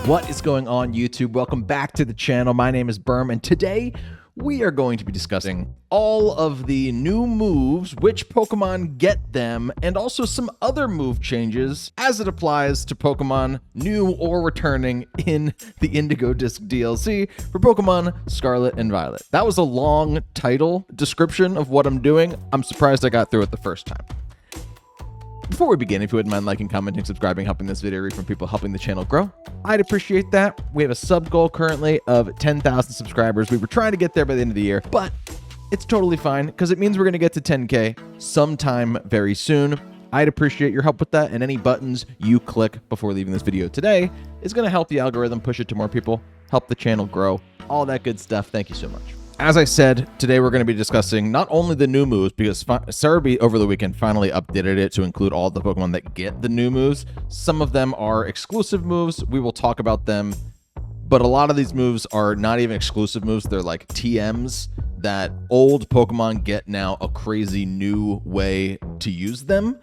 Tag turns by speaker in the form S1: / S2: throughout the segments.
S1: What is going on, YouTube? Welcome back to the channel. My name is Berm, and today we are going to be discussing all of the new moves, which Pokemon get them, and also some other move changes as it applies to Pokemon new or returning in the Indigo Disc DLC for Pokemon Scarlet and Violet. That was a long title description of what I'm doing. I'm surprised I got through it the first time. Before we begin, if you wouldn't mind liking, commenting, subscribing, helping this video reach from people helping the channel grow, I'd appreciate that. We have a sub goal currently of 10,000 subscribers. We were trying to get there by the end of the year, but it's totally fine because it means we're going to get to 10K sometime very soon. I'd appreciate your help with that, and any buttons you click before leaving this video today is going to help the algorithm push it to more people, help the channel grow, all that good stuff. Thank you so much. As I said, today we're going to be discussing not only the new moves, because Cerebi over the weekend finally updated it to include all the Pokemon that get the new moves. Some of them are exclusive moves. We will talk about them, but a lot of these moves are not even exclusive moves. They're like TMs that old Pokemon get now a crazy new way to use them.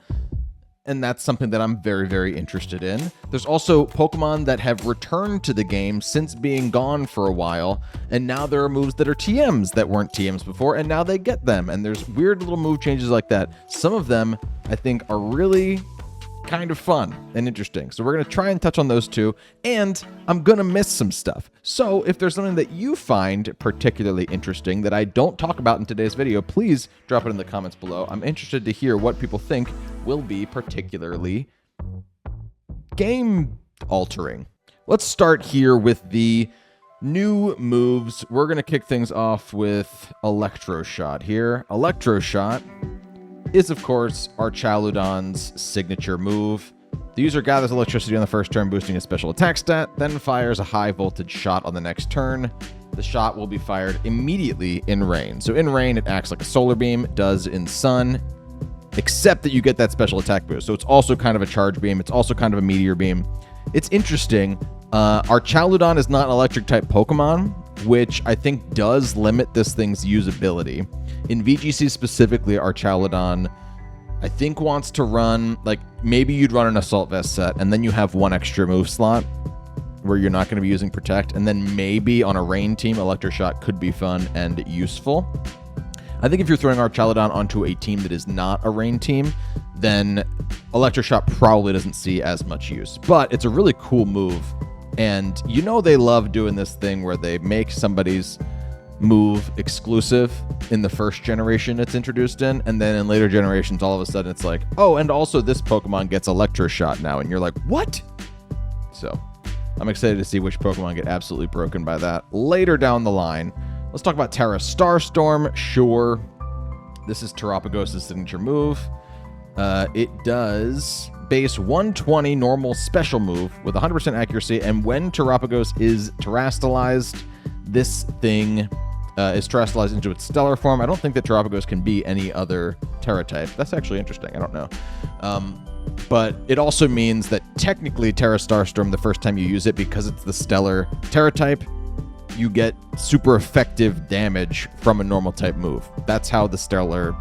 S1: And that's something that I'm very, very interested in. There's also Pokemon that have returned to the game since being gone for a while, and now there are moves that are TMs that weren't TMs before, and now they get them, and there's weird little move changes like that. Some of them, I think, are really kind of fun and interesting. So we're going to try and touch on those two, and I'm going to miss some stuff. So if there's something that you find particularly interesting that I don't talk about in today's video, please drop it in the comments below. I'm interested to hear what people think will be particularly game altering. Let's start here with the new moves. We're going to kick things off with Electro Shot here. Electro Shot is, of course, our Chaludon's signature move. The user gathers electricity on the first turn, boosting a special attack stat, then fires a high voltage shot on the next turn. The shot will be fired immediately in rain. So in rain, it acts like a solar beam, does in sun, except that you get that special attack boost. So it's also kind of a charge beam. It's also kind of a meteor beam. It's interesting. Our Chaludon is not an electric type Pokemon, which I think does limit this thing's usability. In VGC specifically, our Chaludon, I think, wants to run, like, maybe you'd run an Assault Vest set, and then you have one extra move slot where you're not going to be using Protect, and then maybe on a rain team, Electroshock could be fun and useful. I think if you're throwing our Chaludon onto a team that is not a rain team, then Electroshock probably doesn't see as much use. But it's a really cool move, and you know they love doing this thing where they make somebody's move exclusive in the first generation it's introduced in, and then in later generations all of a sudden it's like, oh, and also this Pokemon gets Electro Shot now, and you're like, what? So I'm excited to see which Pokemon get absolutely broken by that later down the line. Let's talk about Terra Starstorm. Sure, this is Terapagos' signature move. It does base 120 normal special move with 100% accuracy, and when Terapagos is terastallized, this thing is terastallized into its stellar form. I don't think that Terapagos can be any other Terra type. That's actually interesting. I don't know. But it also means that technically Terra Starstorm, the first time you use it, because it's the stellar Terra type, you get super effective damage from a normal type move. That's how the stellar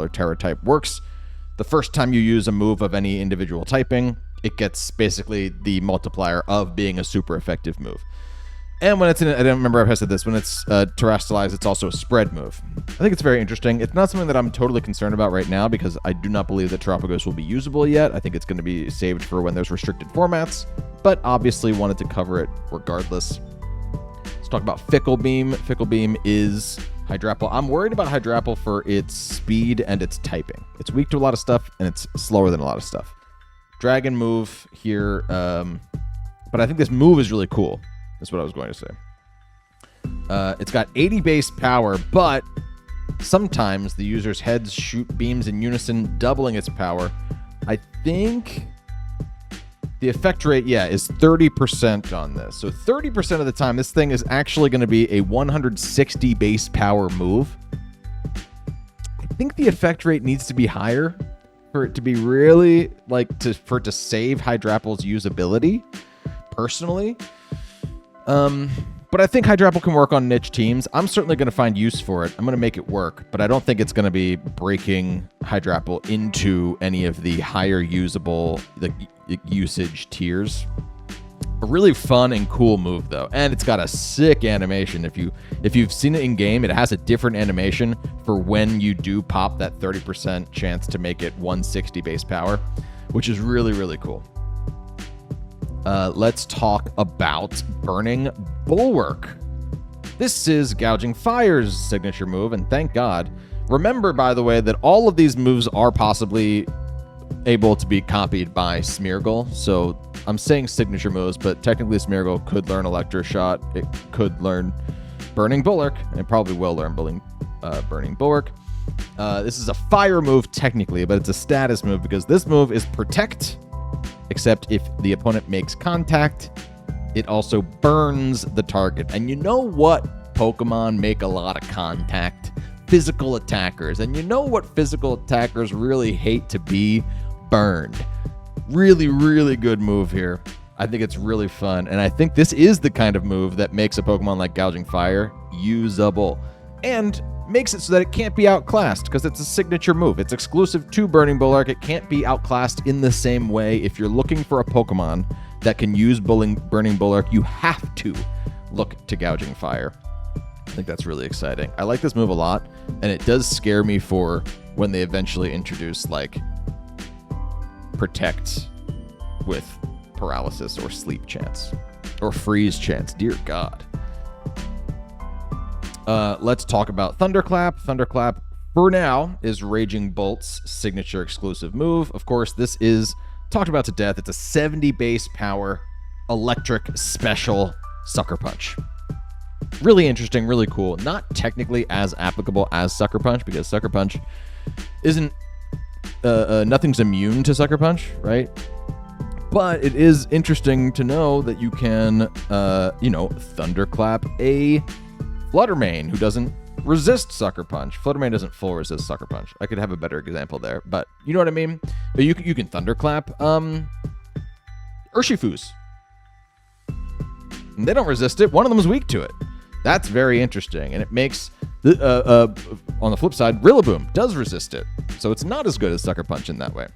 S1: Terra type works. The first time you use a move of any individual typing, it gets basically the multiplier of being a super effective move. And when it's in, I don't remember if I said this, when it's terastallized, it's also a spread move. I think it's very interesting. It's not something that I'm totally concerned about right now because I do not believe that Terapagos will be usable yet. I think it's going to be saved for when there's restricted formats, but obviously wanted to cover it regardless. Let's talk about Fickle Beam. Fickle Beam is Hydrapple. I'm worried about Hydrapple for its speed and its typing. It's weak to a lot of stuff, and it's slower than a lot of stuff. Dragon move here, but I think this move is really cool. That's what I was going to say. It's got 80 base power, but sometimes the user's heads shoot beams in unison, doubling its power. I think the effect rate, yeah, is 30% on this. So 30% of the time, this thing is actually going to be a 160 base power move. I think the effect rate needs to be higher for it to be really, like, for it to save Hydrapple's usability, personally. But I think Hydrapple can work on niche teams. I'm certainly going to find use for it. I'm going to make it work, but I don't think it's going to be breaking Hydrapple into any of the higher usable usage tiers. A really fun and cool move, though, and it's got a sick animation. If you've seen it in game, it has a different animation for when you do pop that 30% chance to make it 160 base power, which is really, really cool. Let's talk about Burning Bulwark. This is Gouging Fire's signature move, and thank God. Remember, by the way, that all of these moves are possibly able to be copied by Smeargle, so I'm saying signature moves, but technically Smeargle could learn Electro Shot. It could learn Burning Bulwark, and it probably will learn Burning Bulwark. This is a fire move technically, but it's a status move because this move is Protect, except if the opponent makes contact, it also burns the target. And you know what Pokemon make a lot of contact? Physical attackers. And you know what physical attackers really hate to be? Burned. Really, really good move here. I think it's really fun. And I think this is the kind of move that makes a Pokemon like Gouging Fire usable. And makes it so that it can't be outclassed because it's a signature move. It's exclusive to Burning Bulwark. It can't be outclassed in the same way. If you're looking for a Pokemon that can use Burning Bulwark, you have to look to Gouging Fire. I think that's really exciting. I like this move a lot, and it does scare me for when they eventually introduce, like, Protect with paralysis or sleep chance or freeze chance. Dear God. Let's talk about Thunderclap. Thunderclap, for now, is Raging Bolt's signature exclusive move. Of course, this is talked about to death. It's a 70 base power electric special Sucker Punch. Really interesting, really cool. Not technically as applicable as Sucker Punch because Sucker Punch isn't nothing's immune to Sucker Punch, right? But it is interesting to know that you can, Thunderclap a Fluttermane who doesn't resist Sucker Punch. Fluttermane doesn't full resist Sucker Punch. I could have a better example there, but you know what I mean? But you can Thunderclap Urshifus. And they don't resist it. One of them is weak to it. That's very interesting, and it makes on the flip side, Rillaboom does resist it, so it's not as good as Sucker Punch in that way.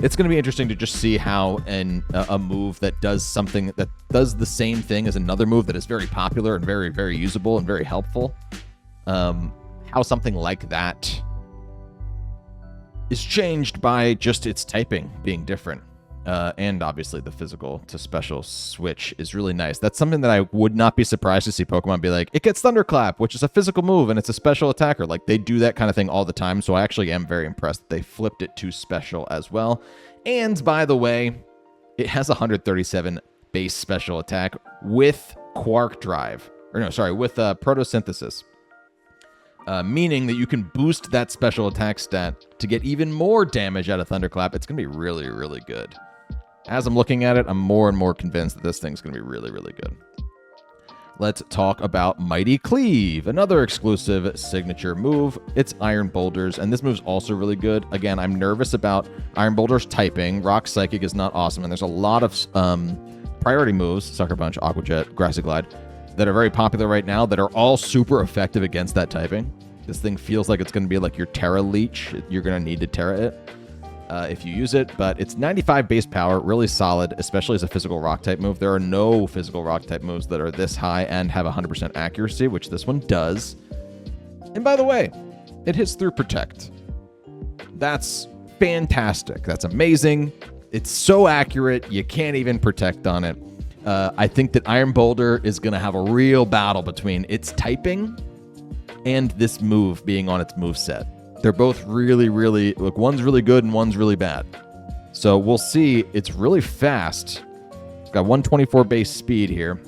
S1: It's going to be interesting to just see how a move that does something that does the same thing as another move that is very popular and very, very usable and very helpful, how something like that is changed by just its typing being different. And obviously the physical to special switch is really nice. That's something that I would not be surprised to see Pokemon be like, it gets Thunderclap, which is a physical move, and it's a special attacker. Like, they do that kind of thing all the time, so I actually am very impressed that they flipped it to special as well. And, by the way, it has 137 base special attack with Quark Drive. With Photosynthesis. Meaning that you can boost that special attack stat to get even more damage out of Thunderclap. It's going to be really, really good. As I'm looking at it, I'm more and more convinced that this thing's going to be really, really good. Let's talk about Mighty Cleave, another exclusive signature move. It's Iron Boulders, and this move's also really good. Again, I'm nervous about Iron Boulders typing. Rock Psychic is not awesome, and there's a lot of priority moves, Sucker Punch, Aqua Jet, Grassy Glide, that are very popular right now that are all super effective against that typing. This thing feels like it's going to be like your Terra Leech. You're going to need to Terra it if you use it, but it's 95 base power, really solid, especially as a physical rock type move. There are no physical rock type moves that are this high and have 100% accuracy, which this one does. And by the way, it hits through Protect. That's fantastic. That's amazing. It's so accurate, you can't even Protect on it. I think that Iron Boulder is going to have a real battle between its typing and this move being on its moveset. They're both really, really... Look, one's really good and one's really bad. So we'll see. It's really fast. It's got 124 base speed here.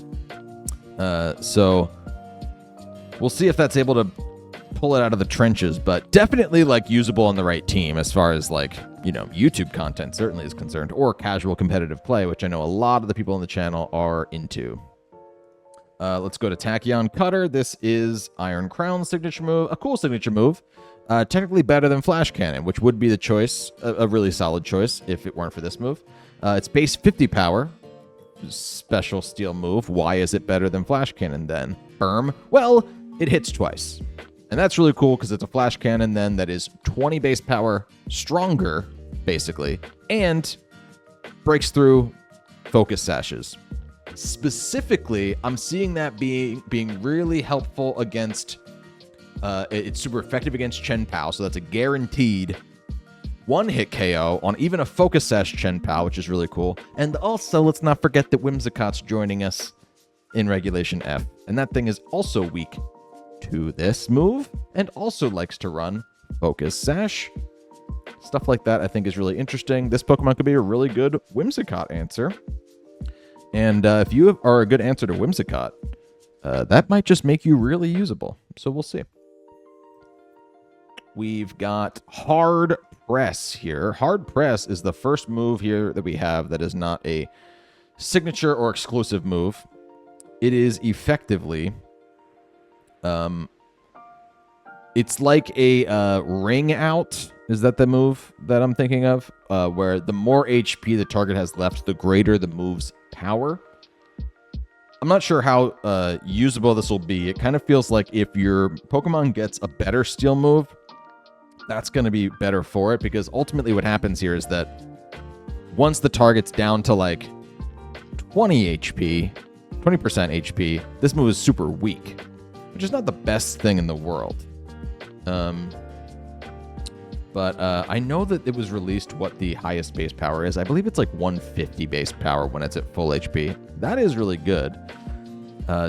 S1: So we'll see if that's able to pull it out of the trenches, but definitely, like, usable on the right team as far as, like, YouTube content certainly is concerned, or casual competitive play, which I know a lot of the people on the channel are into. Let's go to Tachyon Cutter. This is Iron Crown's signature move, a cool signature move. Technically better than Flash Cannon, which would be the choice, a really solid choice if it weren't for this move. It's base 50 power, special steel move. Why is it better than Flash Cannon then? Berm. Well, it hits twice. And that's really cool because it's a Flash Cannon then that is 20 base power stronger, basically, and breaks through Focus Sashes. Specifically, I'm seeing that being really helpful against, it's super effective against Chen Pao, so that's a guaranteed one-hit KO on even a Focus Sash Chen Pao, which is really cool. And also, let's not forget that Whimsicott's joining us in Regulation F, and that thing is also weak to this move, and also likes to run Focus Sash. Stuff like that I think is really interesting. This Pokemon could be a really good Whimsicott answer. And if you are a good answer to Whimsicott, that might just make you really usable. So we'll see. We've got Hard Press here. Hard Press is the first move here that we have that is not a signature or exclusive move. It is effectively... it's like a ring out. Is that the move that I'm thinking of? Where the more HP the target has left, the greater the move's power. I'm not sure how usable this will be. It kind of feels like if your Pokemon gets a better steel move, that's going to be better for it, because ultimately what happens here is that once the target's down to like 20 HP, 20% HP, this move is super weak, which is not the best thing in the world. But I know that it was released what the highest base power is. I believe it's like 150 base power when it's at full HP. That is really good.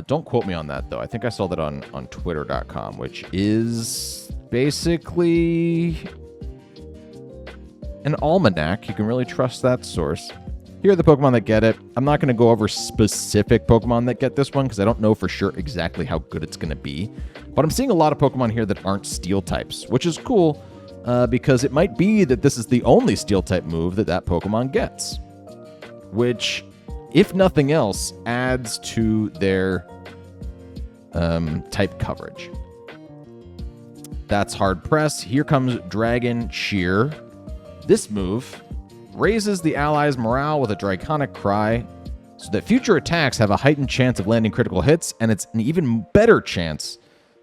S1: Don't quote me on that, though. I think I saw that on twitter.com, which is basically an almanac. You can really trust that source. Here are the Pokemon that get it. I'm not going to go over specific Pokemon that get this one because I don't know for sure exactly how good it's going to be. But I'm seeing a lot of Pokemon here that aren't Steel types, which is cool because it might be that this is the only Steel type move that that Pokemon gets, which, if nothing else, adds to their type coverage. That's Hard Press. Here comes Dragon Shear. This move raises the allies' morale with a Draconic Cry so that future attacks have a heightened chance of landing critical hits, and it's an even better chance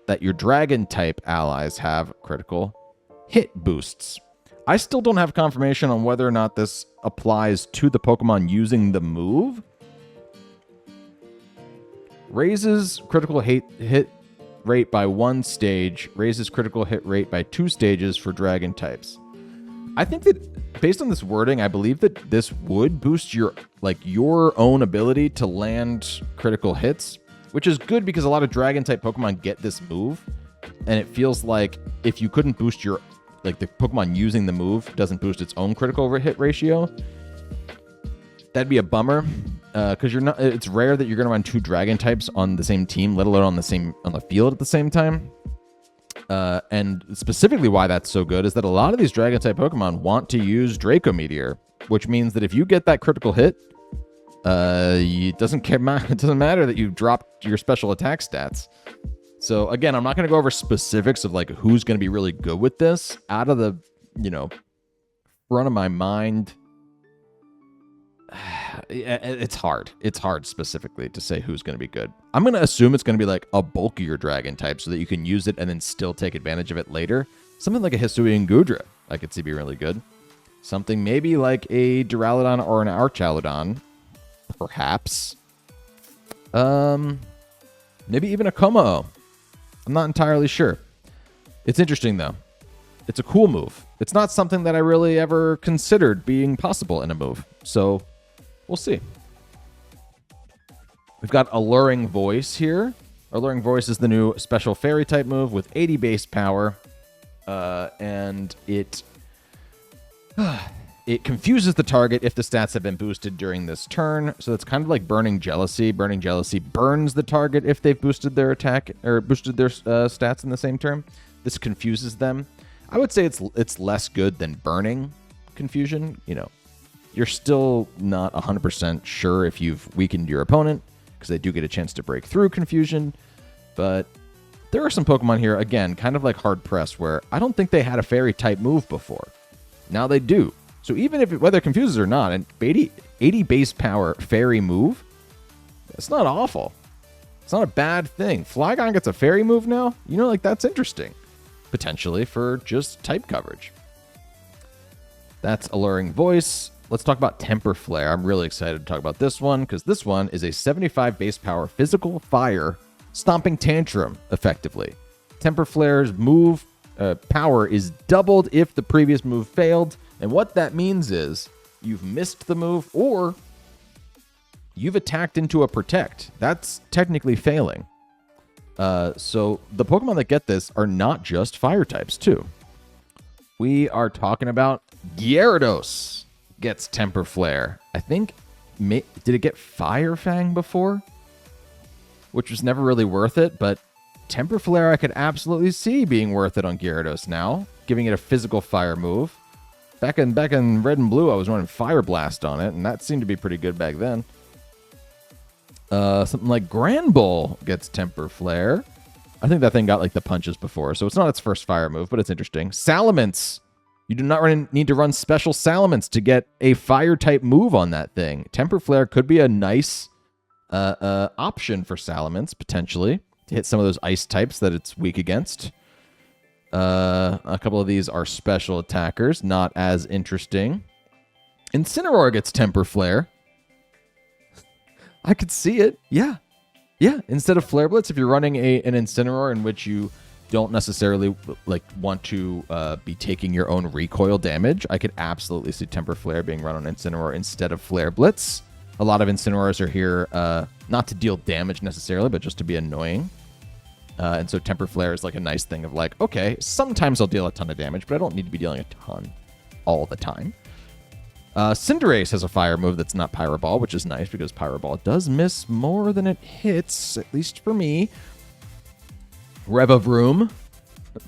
S1: that your Dragon-type allies have critical hit boosts. I still don't have confirmation on whether or not this applies to the Pokemon using the move. Raises critical hit rate by 1 stage, raises critical hit rate by 2 stages for Dragon types. I think that based on this wording, I believe that this would boost your own ability to land critical hits, which is good because a lot of Dragon type Pokemon get this move, and it feels like if you couldn't boost your the Pokemon using the move doesn't boost its own critical hit ratio, that'd be a bummer. Because it's rare that you're going to run 2 Dragon types on the same team, let alone on the field at the same time. And specifically why that's so good is that a lot of these Dragon type Pokemon want to use Draco Meteor, which means that if you get that critical hit, it doesn't matter that you dropped your special attack stats. So again, I'm not going to go over specifics of who's going to be really good with this. Out of the front of my mind, it's hard. It's hard specifically to say who's going to be good. I'm going to assume it's going to be a bulkier Dragon type so that you can use it and then still take advantage of it later. Something like a Hisui and Gudra I could see be really good. Something maybe like a Duraludon or an Archaludon, perhaps. Maybe even a Komao. I'm not entirely sure. It's interesting, though. It's a cool move. It's not something that I really ever considered being possible in a move. So we'll see. We've got Alluring Voice here. Alluring Voice is the new special fairy type move with 80 base power. And it confuses the target if the stats have been boosted during this turn. So it's kind of like Burning Jealousy. Burning Jealousy burns the target if they've boosted their attack or boosted their stats in the same turn. This confuses them. I would say it's less good than Burning Confusion. You're still not 100% sure if you've weakened your opponent because they do get a chance to break through Confusion. But there are some Pokemon here, again, kind of like Hard Press, where I don't think they had a fairy type move before. Now they do. So even if whether it confuses or not, an 80 base power fairy move, that's not awful. It's not a bad thing. Flygon gets a fairy move now? That's interesting. Potentially for just type coverage. That's Alluring Voice. let's talk about Temper Flare. I'm really excited to talk about this one because this one is a 75 base power physical fire stomping tantrum, effectively. Temper Flare's move power is doubled if the previous move failed, and what that means is you've missed the move or you've attacked into a protect. That's technically failing. So the Pokemon that get this are not just fire types, too. We are talking about Gyarados gets Temper Flare. I think, did it get Fire Fang before? Which was never really worth it, but Temper Flare I could absolutely see being worth it on Gyarados now, giving it a physical fire move. Back in Red and Blue, I was running Fire Blast on it, and that seemed to be pretty good back then. Something like Granbull gets Temper Flare. I think that thing got like the punches before, so it's not its first fire move, but it's interesting. Salamence. You do not need to run special Salamence to get a fire type move on that thing. Temper Flare could be a nice option for Salamence, potentially, to hit some of those ice types that it's weak against. A couple of these are special attackers, not as interesting. Incineroar gets Temper Flare. I could see it. Yeah. Instead of Flare Blitz, if you're running an Incineroar in which you don't necessarily want to be taking your own recoil damage, I could absolutely see Temper Flare being run on Incineroar instead of Flare Blitz. A lot of Incineroars are here not to deal damage necessarily, but just to be annoying. And so Temper Flare is like a nice thing of like, okay, sometimes I'll deal a ton of damage, but I don't need to be dealing a ton all the time. Cinderace has a fire move that's not Pyro Ball, which is nice because Pyro Ball does miss more than it hits, at least for me. Revavroom,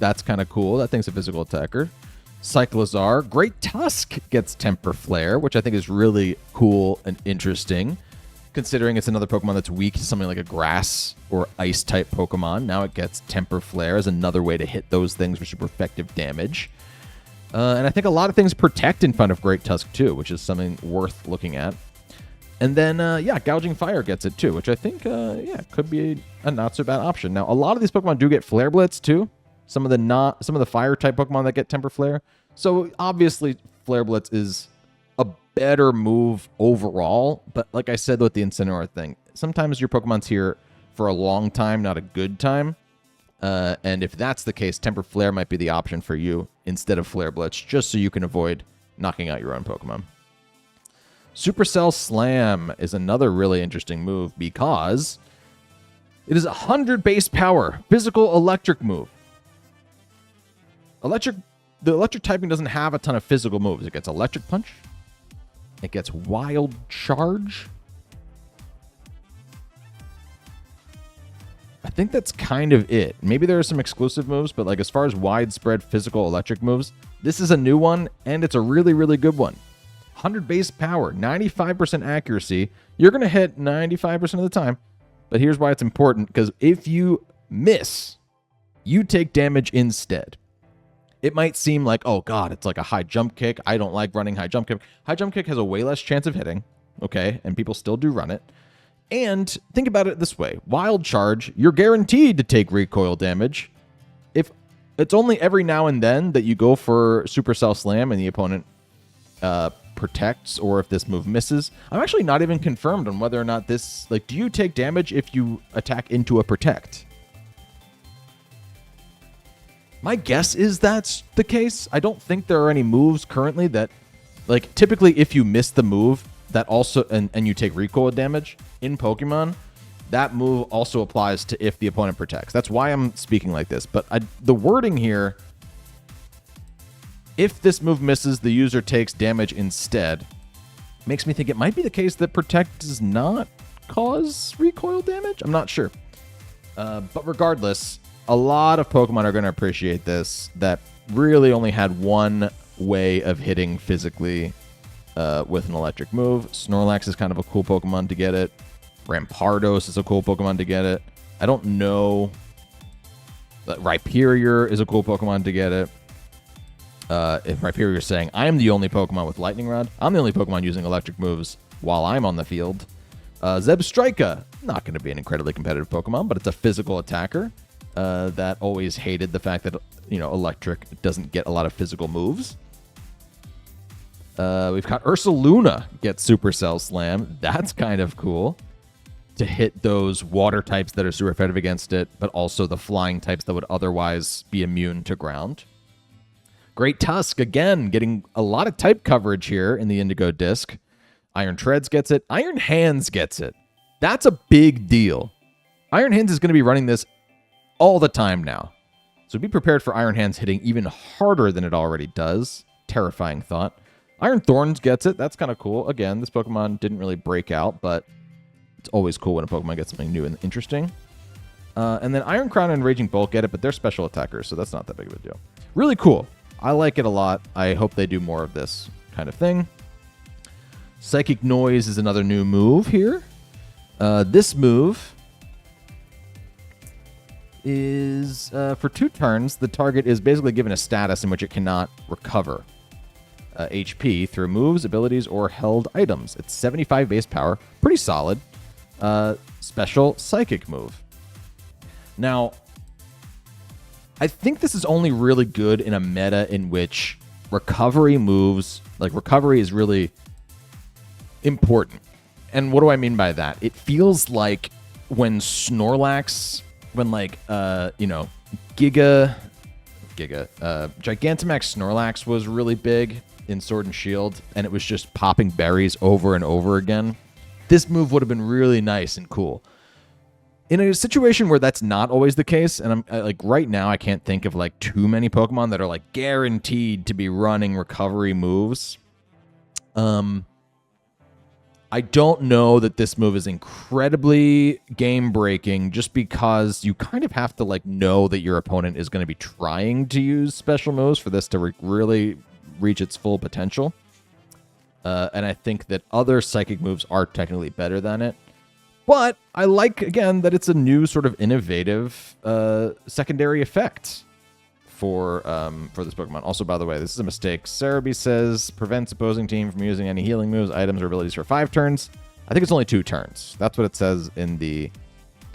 S1: that's kind of cool. That thing's a physical attacker. Cyclizar, Great Tusk gets Temper Flare, which I think is really cool and interesting, considering it's another Pokemon that's weak to something like a grass or ice type Pokemon. Now it gets Temper Flare as another way to hit those things for super effective damage. And I think a lot of things protect in front of Great Tusk, too, which is something worth looking at. And then, Gouging Fire gets it, too, which I think, could be a not-so-bad option. Now, a lot of these Pokemon do get Flare Blitz, too. Some of the Fire-type Pokemon that get Temper Flare. So, obviously, Flare Blitz is a better move overall. But like I said with the Incineroar thing, sometimes your Pokemon's here for a long time, not a good time. And if that's the case, Temper Flare might be the option for you instead of Flare Blitz, just so you can avoid knocking out your own Pokemon. Supercell Slam is another really interesting move because it is 100 base power, physical electric move. The electric typing doesn't have a ton of physical moves. It gets Electric Punch. It gets Wild Charge. I think that's kind of it. Maybe there are some exclusive moves, but like as far as widespread physical electric moves, this is a new one, and it's a really, really good one. 100 base power, 95% accuracy. You're going to hit 95% of the time, but here's why it's important, because if you miss, you take damage instead. It might seem like, oh god, it's like a high jump kick. I don't like running high jump kick. High jump kick has a way less chance of hitting, okay, and people still do run it. And think about it this way. Wild Charge, you're guaranteed to take recoil damage. If it's only every now and then that you go for Supercell Slam and the opponent protects, or if this move misses. I'm actually not even confirmed on whether or not this, like, do you take damage if you attack into a protect? My guess is that's the case. I don't think there are any moves currently that, like, typically if you miss the move, that also, and you take recoil damage in Pokemon, that move also applies to if the opponent protects. That's why I'm speaking like this. But the wording here, if this move misses, the user takes damage instead, makes me think it might be the case that protect does not cause recoil damage. I'm not sure. But regardless, a lot of Pokemon are going to appreciate this that really only had one way of hitting physically with an electric move. Snorlax is kind of a cool Pokemon to get it. Rampardos is a cool Pokemon to get it. I don't know. Rhyperior is a cool Pokemon to get it. If Rhyperior is saying, I am the only Pokemon with Lightning Rod. I'm the only Pokemon using electric moves while I'm on the field. Zebstrika, not going to be an incredibly competitive Pokemon, but it's a physical attacker that always hated the fact that, electric doesn't get a lot of physical moves. We've got Ursaluna get Supercell Slam. That's kind of cool to hit those water types that are super effective against it, but also the flying types that would otherwise be immune to ground. Great Tusk, again, getting a lot of type coverage here in the Indigo Disc. Iron Treads gets it. Iron Hands gets it. That's a big deal. Iron Hands is going to be running this all the time now. So be prepared for Iron Hands hitting even harder than it already does. Terrifying thought. Iron Thorns gets it. That's kind of cool. Again, this Pokemon didn't really break out, but it's always cool when a Pokemon gets something new and interesting. And then Iron Crown and Raging Bolt get it, but they're special attackers, so that's not that big of a deal. Really cool. I like it a lot. I hope they do more of this kind of thing. Psychic Noise is another new move here. This move is for 2 turns, the target is basically given a status in which it cannot recover HP through moves, abilities, or held items. It's 75 base power. Pretty solid. Special Psychic move. Now, I think this is only really good in a meta in which recovery moves, like recovery is really important. And what do I mean by that? It feels like when Snorlax, when like, Gigantamax Snorlax was really big in Sword and Shield, and it was just popping berries over and over again. This move would have been really nice and cool. In a situation where that's not always the case, and I'm like right now, I can't think of like too many Pokemon that are like guaranteed to be running recovery moves. I don't know that this move is incredibly game breaking just because you kind of have to like know that your opponent is going to be trying to use special moves for this to really reach its full potential. And I think that other psychic moves are technically better than it. But I like, again, that it's a new sort of innovative secondary effect for this Pokemon. Also, by the way, this is a mistake. Cerebi says, prevents opposing team from using any healing moves, items, or abilities for 5 turns. I think it's only 2 turns. That's what it says in the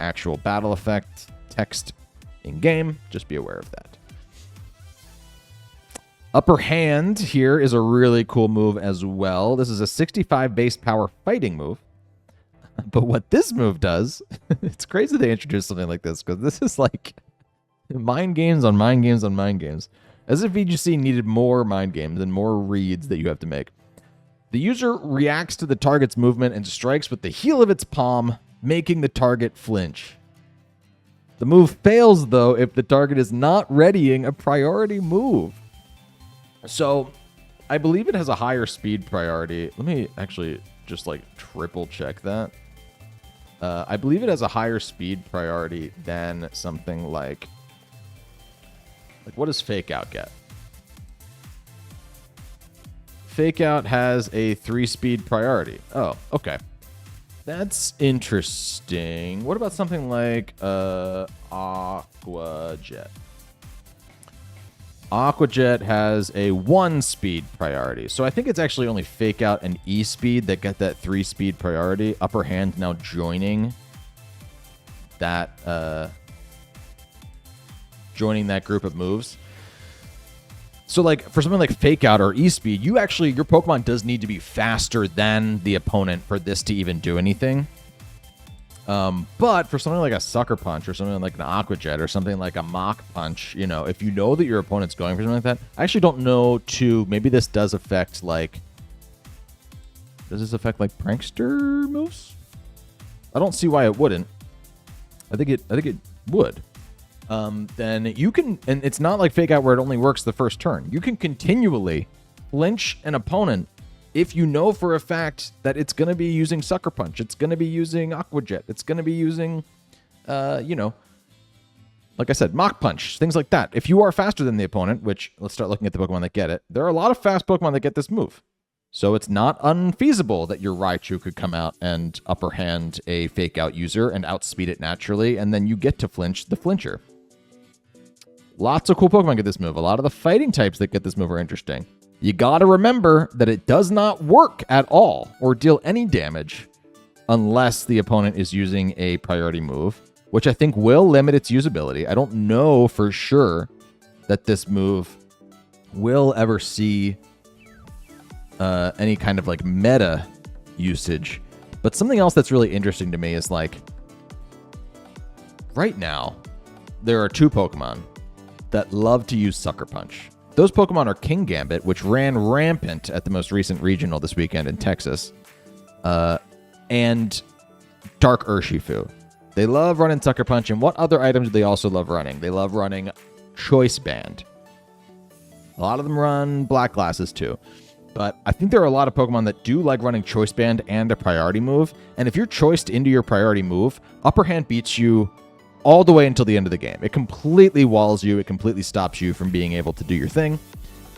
S1: actual battle effect text in-game. Just be aware of that. Upper Hand here is a really cool move as well. This is a 65 base power fighting move. But what this move does, it's crazy they introduced something like this, because this is like mind games on mind games on mind games. As if VGC needed more mind games and more reads that you have to make. The user reacts to the target's movement and strikes with the heel of its palm, making the target flinch. The move fails, though, if the target is not readying a priority move. So, I believe it has a higher speed priority. Let me actually just like triple check that. I believe it has a higher speed priority than something like what does Fake Out get? Fake Out has a 3 speed priority. Oh, okay. That's interesting. What about something like Aqua Jet? Aqua Jet has a 1 speed priority. So I think it's actually only Fake Out and E-Speed that get that 3 speed priority. Upper Hand now joining that group of moves. So like for something like Fake Out or E-Speed, your Pokemon does need to be faster than the opponent for this to even do anything. But for something like a Sucker Punch or something like an Aqua Jet or something like a Mach Punch, if you know that your opponent's going for something like that, I actually don't know maybe this does affect like prankster moves? I don't see why it wouldn't. I think it would. Then you can, and it's not like Fake Out where it only works the first turn. You can continually flinch an opponent if you know for a fact that it's going to be using Sucker Punch, it's going to be using Aqua Jet, it's going to be using, like I said, Mach Punch, things like that. If you are faster than the opponent, which let's start looking at the Pokemon that get it, there are a lot of fast Pokemon that get this move. So it's not unfeasible that your Raichu could come out and upper hand a Fake Out user and outspeed it naturally, and then you get to flinch the flincher. Lots of cool Pokemon get this move. A lot of the fighting types that get this move are interesting. You gotta remember that it does not work at all or deal any damage unless the opponent is using a priority move, which I think will limit its usability. I don't know for sure that this move will ever see any kind of like meta usage. But something else that's really interesting to me is like right now there are 2 Pokemon that love to use Sucker Punch. Those Pokemon are King Gambit, which ran rampant at the most recent regional this weekend in Texas, and Dark Urshifu. They love running Sucker Punch, and what other items do they also love running? They love running Choice Band. A lot of them run Black Glasses too. But I think there are a lot of Pokemon that do like running Choice Band and a priority move. And if you're choiced into your priority move, Upper Hand beats you all the way until the end of the game. It completely walls you. It completely stops you from being able to do your thing.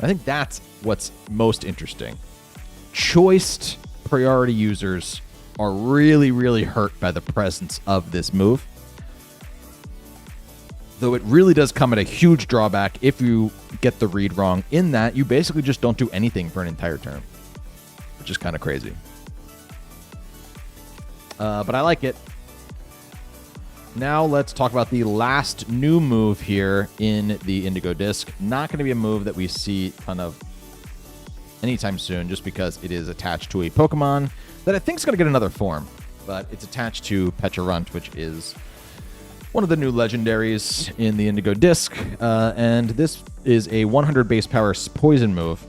S1: I think that's what's most interesting. Choiced priority users are really, really hurt by the presence of this move. Though it really does come at a huge drawback if you get the read wrong, in that you basically just don't do anything for an entire turn, which is kind of crazy. But I like it. Now let's talk about the last new move here in the Indigo Disc. Not going to be a move that we see a ton of anytime soon, just because it is attached to a Pokemon that I think is going to get another form. But it's attached to Pecharunt, which is one of the new legendaries in the Indigo Disc, and this is a 100 base power poison move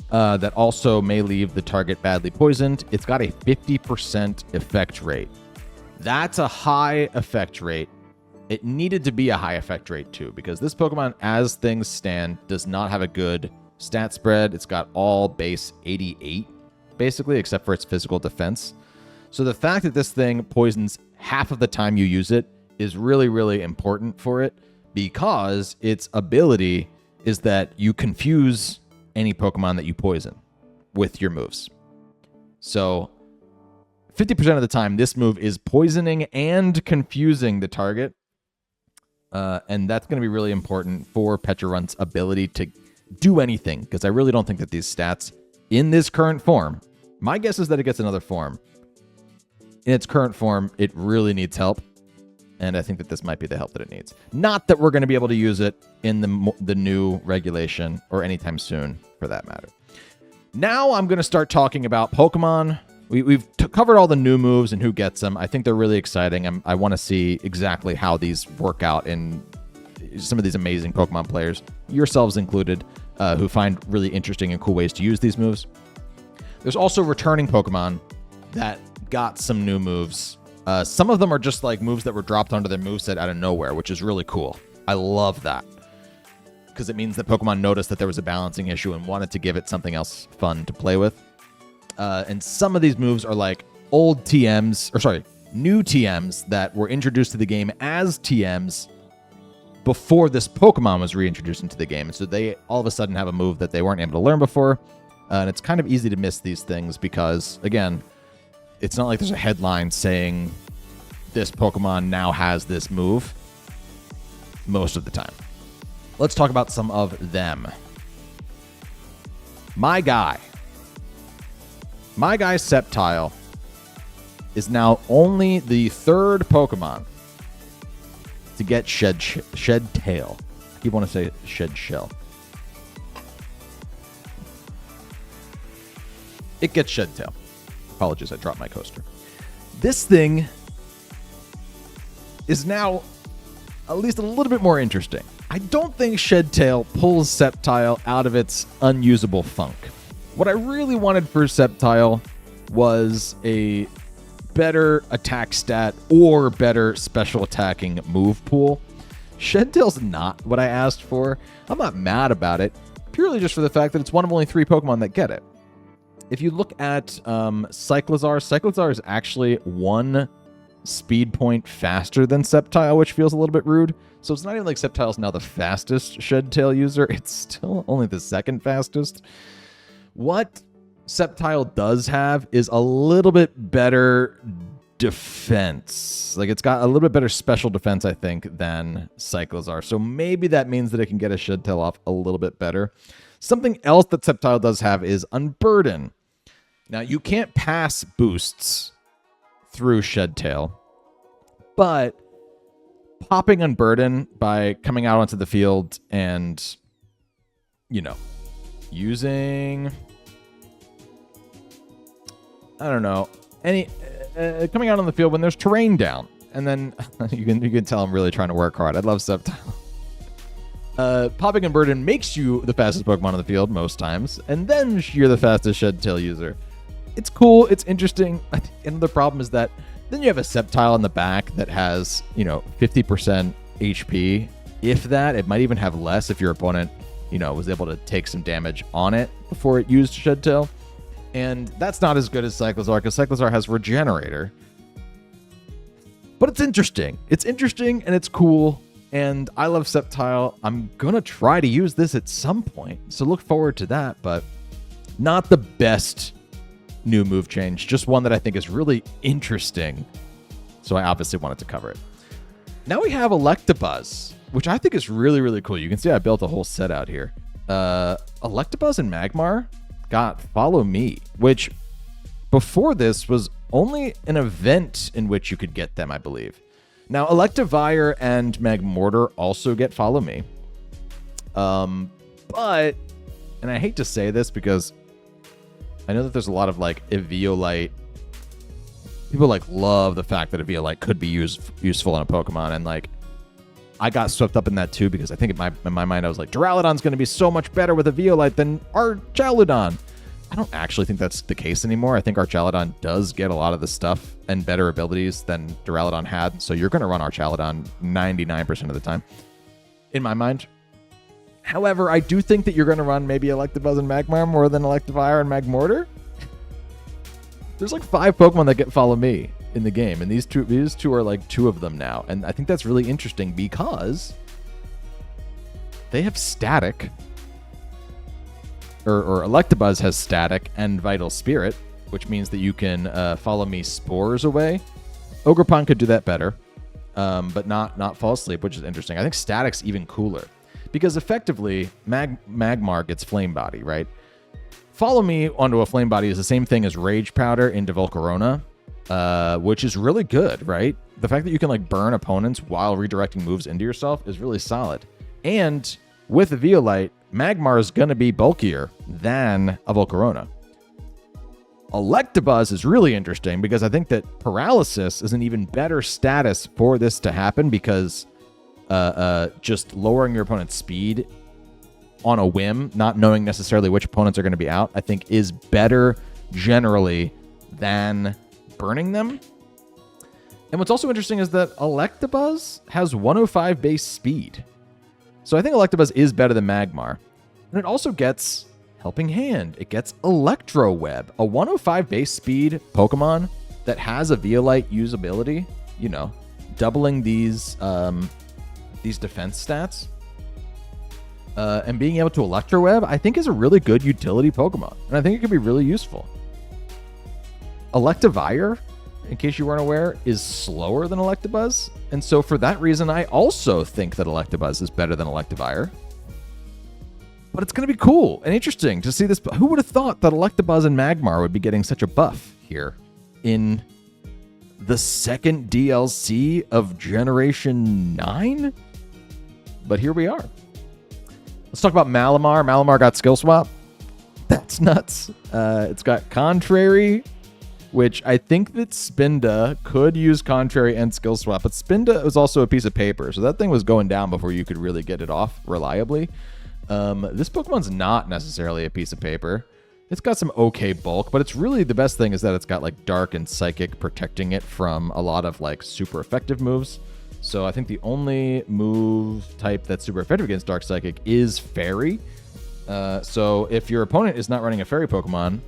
S1: that also may leave the target badly poisoned. It's got a 50% effect rate. That's a high effect rate. It needed to be a high effect rate too, because this Pokemon, as things stand, does not have a good stat spread. It's got all base 88, basically, except for its physical defense. So the fact that this thing poisons half of the time you use it is really, really important for it, because its ability is that you confuse any Pokemon that you poison with your moves. So 50% of the time, this move is poisoning and confusing the target. And that's going to be really important for Pecharunt's ability to do anything, because I really don't think that these stats in this current form, my guess is that it gets another form. In its current form, it really needs help. And I think that this might be the help that it needs. Not that we're going to be able to use it in the new regulation or anytime soon, for that matter. Now I'm going to start talking about Pokemon. We've covered all the new moves and who gets them. I think they're really exciting. I want to see exactly how these work out in some of these amazing Pokemon players, yourselves included, who find really interesting and cool ways to use these moves. There's also returning Pokemon that got some new moves. Some of them are just like moves that were dropped onto their moveset out of nowhere, which is really cool. I love that, because it means that Pokemon noticed that there was a balancing issue and wanted to give it something else fun to play with. And some of these moves are like new TMs that were introduced to the game as TMs before this Pokemon was reintroduced into the game. And so they all of a sudden have a move that they weren't able to learn before. And it's kind of easy to miss these things because, again, it's not like there's a headline saying this Pokemon now has this move most of the time. Let's talk about some of them. My guy Sceptile is now only the third Pokemon to get Shed Tail. I keep wanting to say Shed Shell. It gets Shed Tail. Apologies, I dropped my coaster. This thing is now at least a little bit more interesting. I don't think Shed Tail pulls Sceptile out of its unusable funk. What I really wanted for Sceptile was a better attack stat or better special attacking move pool. Shed Tail's not what I asked for. I'm not mad about it, purely just for the fact that it's one of only 3 Pokemon that get it. If you look at Cyclizar is actually 1 speed point faster than Sceptile, which feels a little bit rude. So it's not even like Sceptile's now the fastest Shed Tail user. It's still only the second fastest. What Sceptile does have is a little bit better defense. Like, it's got a little bit better special defense, I think, than Cyclizar. So maybe that means that it can get a Shed Tail off a little bit better. Something else that Sceptile does have is Unburden. Now, you can't pass boosts through Shed Tail, but popping Unburden by coming out onto the field and, using I don't know, any coming out on the field when there's terrain down. And then you can tell I'm really trying to work hard. I love Sceptile. Popping and Burden makes you the fastest Pokemon on the field most times, and then you're the fastest Shed Tail user. It's cool. It's interesting. And the problem is that then you have a Sceptile in the back that has, 50% HP. If that, it might even have less if your opponent, was able to take some damage on it before it used Shed Tail. And that's not as good as Cyclizar, because Cyclizar has Regenerator. But it's interesting. It's interesting and it's cool. And I love Sceptile. I'm going to try to use this at some point. So look forward to that. But not the best new move change. Just one that I think is really interesting. So I obviously wanted to cover it. Now we have Electabuzz, which I think is really, really cool. You can see I built a whole set out here. Electabuzz and Magmar got Follow Me, which before this was only an event in which you could get them, I believe. Now, Electivire and Magmortar also get Follow Me. But, and I hate to say this because I know that there's a lot of Eviolite. People love the fact that Eviolite could be useful in a Pokemon, and I got swept up in that too because I think in my mind I was like, Duraludon's going to be so much better with Eviolite than Archaludon. I don't actually think that's the case anymore. I think Archaludon does get a lot of the stuff and better abilities than Duraludon had, so you're going to run Archaludon 99% of the time, in my mind. However, I do think that you're going to run maybe Electabuzz and Magmar more than Electivire and Magmortar. There's 5 Pokemon that get Follow Me in the game, and these two are 2 of them now, and I think that's really interesting because they have Static. Or Electabuzz has Static and Vital Spirit, which means that you can Follow Me Spores away. Ogerpon could do that better, but not Fall Asleep, which is interesting. I think Static's even cooler because effectively Magmar gets Flame Body, right? Follow Me onto a Flame Body is the same thing as Rage Powder into Volcarona, which is really good, right? The fact that you can burn opponents while redirecting moves into yourself is really solid. And with Eviolite, Magmar is going to be bulkier than a Volcarona. Electabuzz is really interesting because I think that Paralysis is an even better status for this to happen because just lowering your opponent's speed on a whim, not knowing necessarily which opponents are going to be out, I think is better generally than burning them. And what's also interesting is that Electabuzz has 105 base speed. So I think Electabuzz is better than Magmar. And it also gets Helping Hand. It gets Electro Web, a 105 base speed Pokemon that has a Eviolite usability, doubling these defense stats. And being able to Electro Web, I think is a really good utility Pokemon. And I think it could be really useful. Electivire, in case you weren't aware, is slower than Electabuzz. And so for that reason, I also think that Electabuzz is better than Electivire. But it's going to be cool and interesting to see this. Who would have thought that Electabuzz and Magmar would be getting such a buff here in the second DLC of Generation 9? But here we are. Let's talk about Malamar. Malamar got Skill Swap. That's nuts. It's got Contrary, which I think that Spinda could use Contrary and Skill Swap, but Spinda was also a piece of paper, so that thing was going down before you could really get it off reliably. This Pokemon's not necessarily a piece of paper. It's got some okay bulk, but it's really the best thing is that it's got Dark and Psychic protecting it from a lot of super effective moves. So I think the only move type that's super effective against Dark Psychic is Fairy. So if your opponent is not running a Fairy Pokemon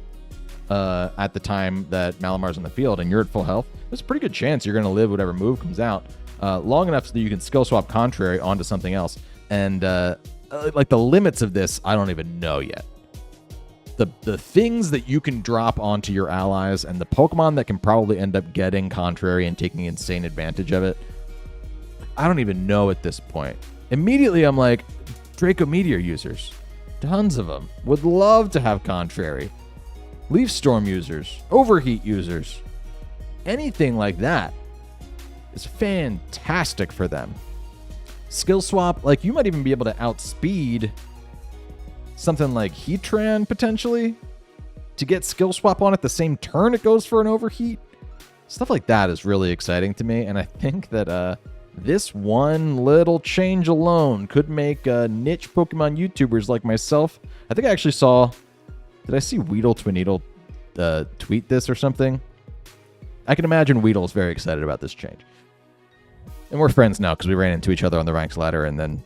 S1: at the time that Malamar's on the field and you're at full health, there's a pretty good chance you're going to live whatever move comes out long enough so that you can Skill Swap Contrary onto something else. And the limits of this, I don't even know yet. The things that you can drop onto your allies and the Pokemon that can probably end up getting Contrary and taking insane advantage of it, I don't even know at this point. Immediately, I'm like, Draco Meteor users. Tons of them. Would love to have Contrary. Leaf Storm users. Overheat users. Anything like that is fantastic for them. Skill Swap, you might even be able to outspeed something like Heatran, potentially. to get skill swap on at the same turn it goes for an overheat. Stuff like that is really exciting to me, and I think that this one little change alone could make niche Pokemon YouTubers like myself. I think I actually saw... Did I see Weedle Twineedle tweet this or something? I can imagine Weedle is very excited about this change. And we're friends now because we ran into each other on the ranks ladder and then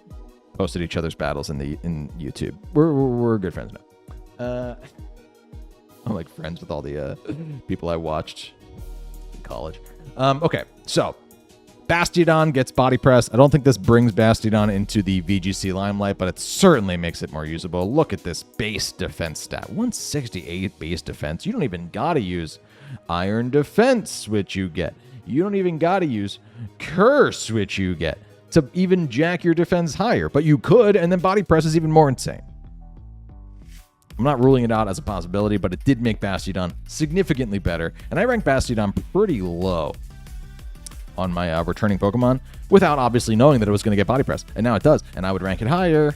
S1: posted each other's battles in YouTube. We're good friends now. I'm like friends with all the people I watched in college. Okay, so Bastiodon gets body press. I don't think this brings Bastiodon into the VGC limelight, but it certainly makes it more usable. Look at this base defense stat. 168 base defense. You don't even gotta use Iron Defense, which you get. You don't even gotta use Curse, which you get, to even jack your defense higher. But you could, and then body press is even more insane. I'm not ruling it out as a possibility, but it did make Bastiodon significantly better. And I rank Bastiodon pretty low on my returning Pokemon without obviously knowing that it was going to get body press. And now it does. And I would rank it higher.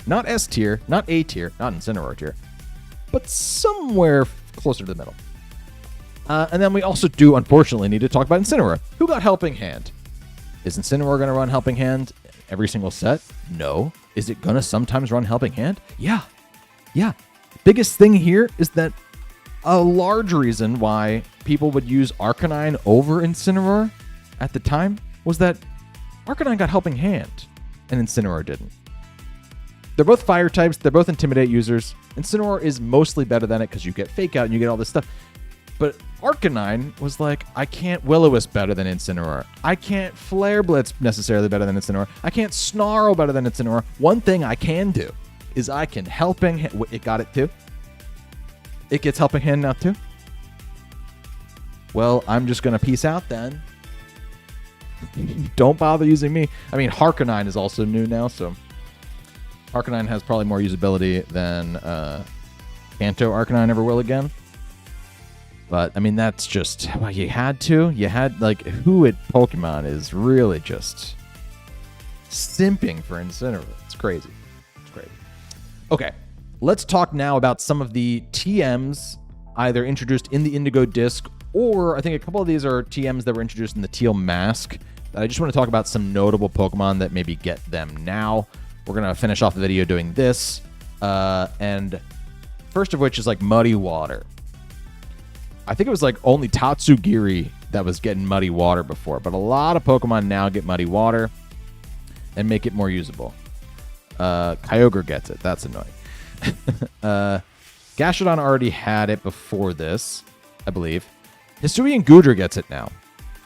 S1: Not S tier, not A tier, not Incineroar tier, but somewhere closer to the middle. And then we also do, unfortunately, need to talk about Incineroar, who got Helping Hand. Is Incineroar going to run Helping Hand every single set? No. Is it going to sometimes run Helping Hand? Yeah. Biggest thing here is that a large reason why people would use Arcanine over Incineroar at the time was that Arcanine got Helping Hand and Incineroar didn't. They're both fire types. They're both Intimidate users. Incineroar is mostly better than it because you get Fake Out and you get all this stuff. But Arcanine was like, I can't Will-O-Wisp better than Incineroar. I can't Flare Blitz necessarily better than Incineroar. I can't Snarl better than Incineroar. One thing I can do is I can Helping Hand. It got it too. It gets Helping Hand now too. Well, I'm just going to peace out then. Don't bother using me. I mean, Harcanine is also new now, so Arcanine has probably more usability than Kanto Arcanine ever will again. But, I mean, that's just... Well, you had to. You had, like, who at Pokemon is really just simping for Incineroar. It's crazy. It's crazy. Okay, let's talk now about some of the TMs either introduced in the Indigo Disc, or I think a couple of these are TMs that were introduced in the Teal Mask. I just want to talk about some notable Pokemon that maybe get them now. We're going to finish off the video doing this. And first of which is, like, Muddy Water. I think it was like only Tatsugiri that was getting Muddy Water before, but a lot of Pokemon now get Muddy Water and make it more usable. Kyogre gets it. That's annoying. Gastrodon already had it before this, I believe. Hisuian Goodra gets it now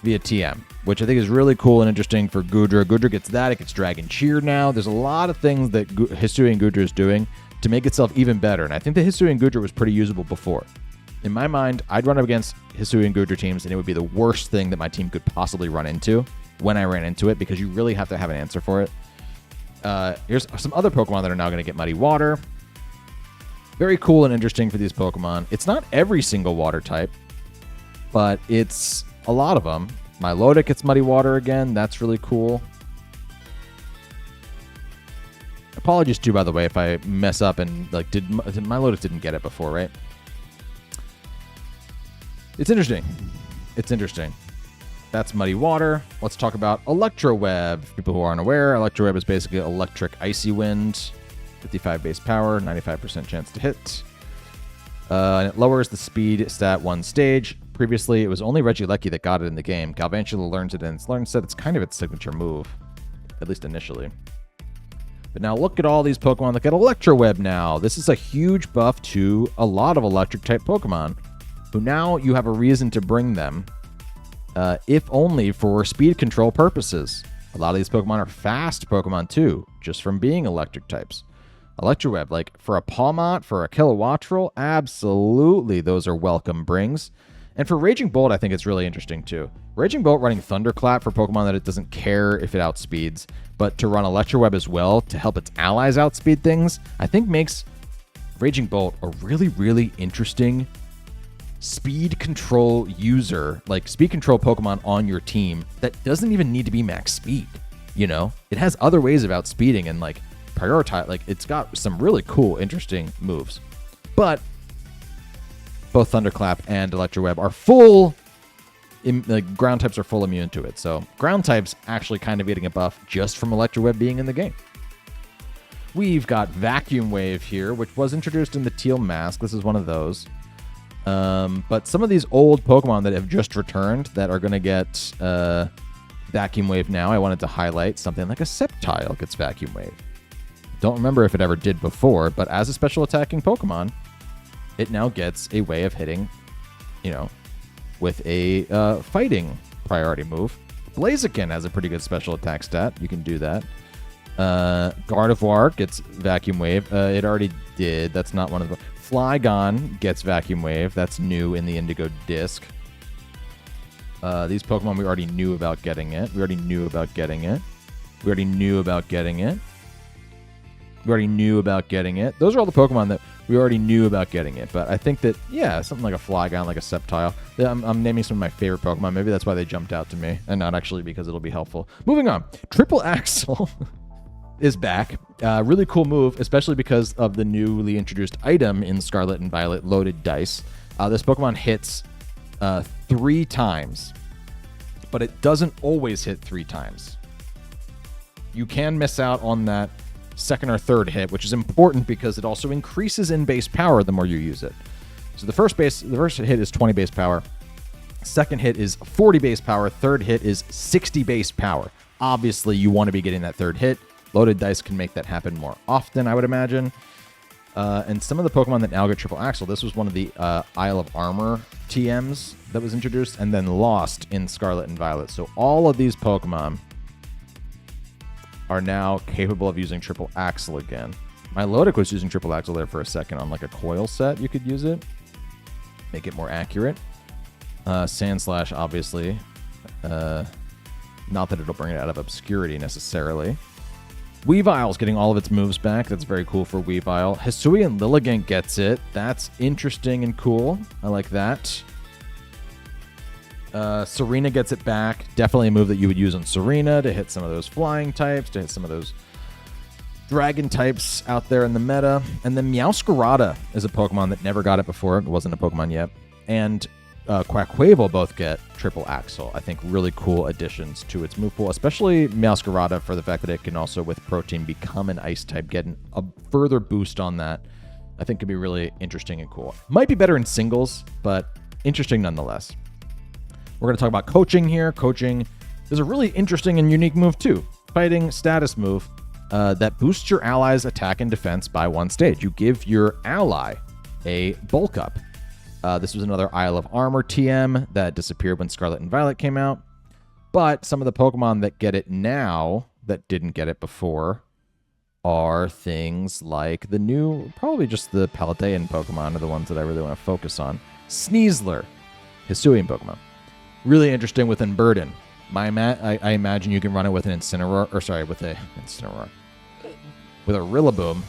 S1: via TM, which I think is really cool and interesting for Goodra. Goodra gets that. It gets Dragon Cheer now. There's a lot of things that Hisuian Goodra is doing to make itself even better, and I think the Hisuian Goodra was pretty usable before. In my mind, I'd run up against Hisuian Goodra teams, and it would be the worst thing that my team could possibly run into when I ran into it, because you really have to have an answer for it. Here's some other Pokemon that are now going to get Muddy Water. Very cool and interesting for these Pokemon. It's not every single water type, but it's a lot of them. Milotic gets Muddy Water again. That's really cool. Apologies too, by the way, if I mess up and like Milotic didn't get it before, right? It's interesting. It's interesting. That's Muddy Water. Let's talk about Electroweb. For people who aren't aware, Electroweb is basically electric icy wind. 55 base power, 95% chance to hit. And it lowers the speed stat one stage. Previously, it was only Regieleki that got it in the game. Galvantula learns it, and it's learned that it's kind of its signature move, at least initially. But now look at all these Pokemon that get Electroweb now. This is a huge buff to a lot of electric-type Pokemon, who now you have a reason to bring them, if only for speed control purposes. A lot of these Pokemon are fast Pokemon too, just from being electric types. Electroweb, like for a Pawmot, for a Kilowattrel, absolutely those are welcome brings. And for Raging Bolt, I think it's really interesting too. Raging Bolt running Thunderclap for Pokemon that it doesn't care if it outspeeds, but to run Electroweb as well to help its allies outspeed things, I think makes Raging Bolt a really, really interesting speed control user, like speed control Pokemon on your team that doesn't even need to be max speed. You know, it has other ways of outspeeding and like prioritize, like it's got some really cool, interesting moves. But both Thunderclap and Electro Web are full. Ground types are full immune to it. So ground types actually kind of getting a buff just from Electro Web being in the game. We've got Vacuum Wave here, which was introduced in the Teal Mask. This is one of those. But some of these old Pokemon that have just returned that are going to get Vacuum Wave now, I wanted to highlight something like a Sceptile gets Vacuum Wave. Don't remember if it ever did before, but as a special attacking Pokemon, it now gets a way of hitting, with a fighting priority move. Blaziken has a pretty good special attack stat. You can do that. Gardevoir gets Vacuum Wave. It already did. That's not one of the... Flygon gets Vacuum Wave. That's new in the Indigo Disc. These Pokemon, we already knew about getting it. We already knew about getting it. We already knew about getting it. We already knew about getting it. Those are all the Pokemon that we already knew about getting it. But I think that, yeah, something like a Flygon, like a Sceptile. I'm naming some of my favorite Pokemon. Maybe that's why they jumped out to me, and not actually because it'll be helpful. Moving on. Triple Axle is back. Really cool move, especially because of the newly introduced item in Scarlet and Violet, Loaded Dice. This Pokemon hits 3 times, but it doesn't always hit 3 times. You can miss out on that second or third hit, which is important because it also increases in base power the more you use it. So the first hit is 20 base power. Second hit is 40 base power. Third hit is 60 base power. Obviously, you want to be getting that third hit. Loaded Dice can make that happen more often, I would imagine. And some of the Pokemon that now get Triple Axle, this was one of the Isle of Armor TMs that was introduced and then lost in Scarlet and Violet. So all of these Pokemon are now capable of using Triple Axle again. Milotic was using Triple Axle there for a second on like a coil set. You could use it. Make it more accurate. Sandslash, obviously. Not that it'll bring it out of obscurity necessarily. Weavile's getting all of its moves back. That's very cool for Weavile. Hisuian Lilligant gets it. That's interesting and cool. I like that. Serena gets it back. Definitely a move that you would use on Serena to hit some of those flying types, to hit some of those dragon types out there in the meta. And then Meowscarada is a Pokemon that never got it before. It wasn't a Pokemon yet. And Quaquaval both get Triple Axle. I think really cool additions to its move pool, especially Meowscarada for the fact that it can also, with Protein, become an Ice type, getting a further boost on that. I think could be really interesting and cool. Might be better in singles, but interesting nonetheless. We're going to talk about coaching here. Coaching is a really interesting and unique move too. Fighting status move that boosts your ally's attack and defense by 1 stage. You give your ally a bulk up. This was another Isle of Armor TM that disappeared when Scarlet and Violet came out. But some of the Pokemon that get it now that didn't get it before are things like the new, probably just the Paldean Pokemon are the ones that I really want to focus on. Sneasler, Hisuian Pokemon. Really interesting with Unburden. I imagine you can run it with an Incineroar, with a Rillaboom,